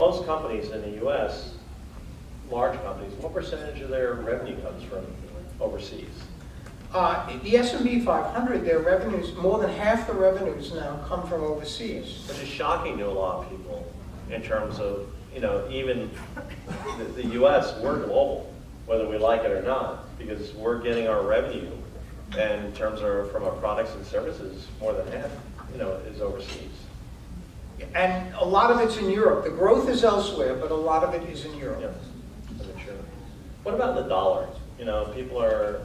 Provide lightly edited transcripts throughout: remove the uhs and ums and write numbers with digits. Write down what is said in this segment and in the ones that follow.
most companies in the U.S., large companies, what percentage of their revenue comes from overseas? The S&P 500, their revenues, more than half the revenues now come from overseas. Which is shocking to a lot of people in terms of, even the U.S., we're global, whether we like it or not, because we're getting our revenue, and in terms of from our products and services, more than half, is overseas. And a lot of it's in Europe. The growth is elsewhere, but a lot of it is in Europe. Yeah, I'm sure. What about the dollar? People are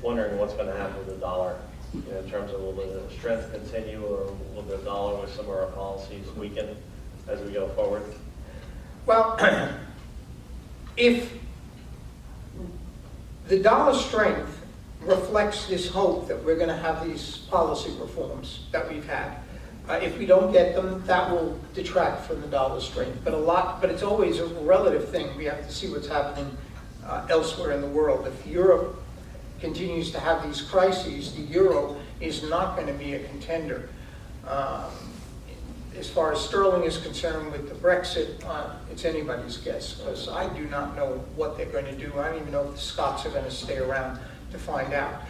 wondering what's going to happen with the dollar, in terms of will the strength continue, or will the dollar with some of our policies weaken as we go forward? Well, if the dollar strength reflects this hope that we're going to have these policy reforms that we've had, if we don't get them, that will detract from the dollar strength. But it's always a relative thing. We have to see what's happening elsewhere in the world. If Europe continues to have these crises, the euro is not going to be a contender. As far as sterling is concerned with the Brexit, it's anybody's guess, because I do not know what they're going to do. I don't even know if the Scots are going to stay around to find out.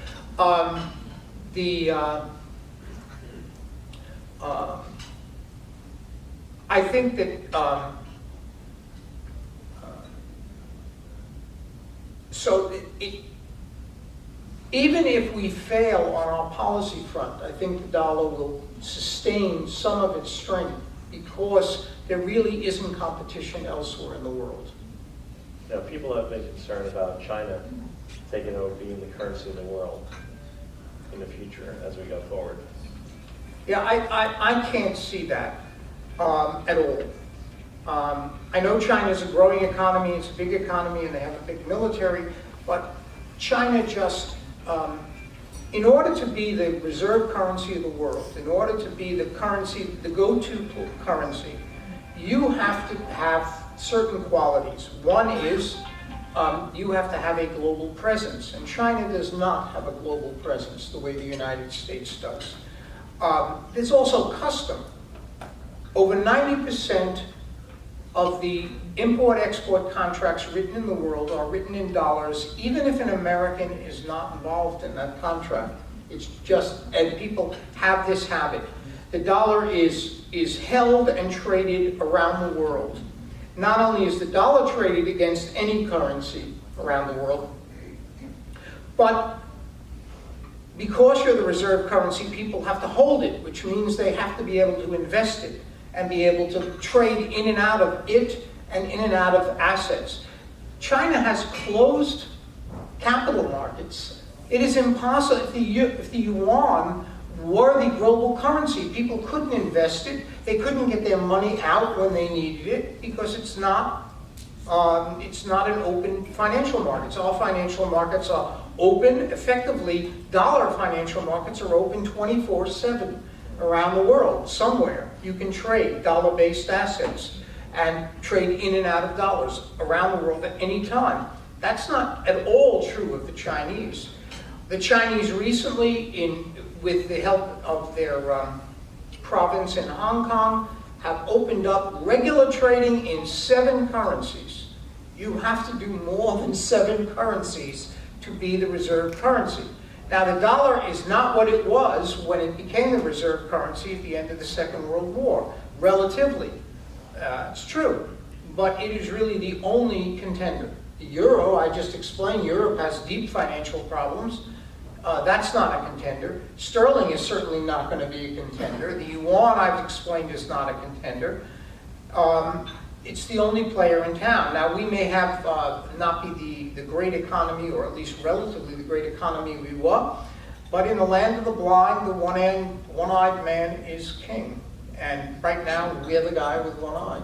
I think that even if we fail on our policy front, I think the dollar will sustain some of its strength because there really isn't competition elsewhere in the world. Now, people have been concerned about China taking over being the currency of the world in the future as we go forward. Yeah, I can't see that at all. I know China's a growing economy, it's a big economy, and they have a big military, but China just, in order to be the reserve currency of the world, in order to be the currency, the go-to currency, you have to have certain qualities. One is you have to have a global presence, and China does not have a global presence the way the United States does. There's also custom. Over 90% of the import-export contracts written in the world are written in dollars, even if an American is not involved in that contract. It's just, and people have this habit. The dollar is held and traded around the world. Not only is the dollar traded against any currency around the world, but because you're the reserve currency, people have to hold it, which means they have to be able to invest it and be able to trade in and out of it and in and out of assets. China has closed capital markets. It is impossible. If the yuan were the global currency, people couldn't invest it. They couldn't get their money out when they needed it because it's not an open financial market. All financial markets are open. Effectively, dollar financial markets are open 24/7 around the world. Somewhere you can trade dollar-based assets and trade in and out of dollars around the world at any time. That's not at all true of the Chinese. The Chinese recently, with the help of their province in Hong Kong, have opened up regular trading in 7 currencies. You have to do more than 7 currencies to be the reserve currency. Now, the dollar is not what it was when it became the reserve currency at the end of the Second World War, relatively. It's true, but it is really the only contender. The euro, I just explained, Europe has deep financial problems. That's not a contender. Sterling is certainly not going to be a contender. The yuan, I've explained, is not a contender. It's the only player in town. Now, we may have not be the great economy, or at least relatively the great economy we were, but in the land of the blind, the one-eyed man is king. And right now, we have a guy with one eye.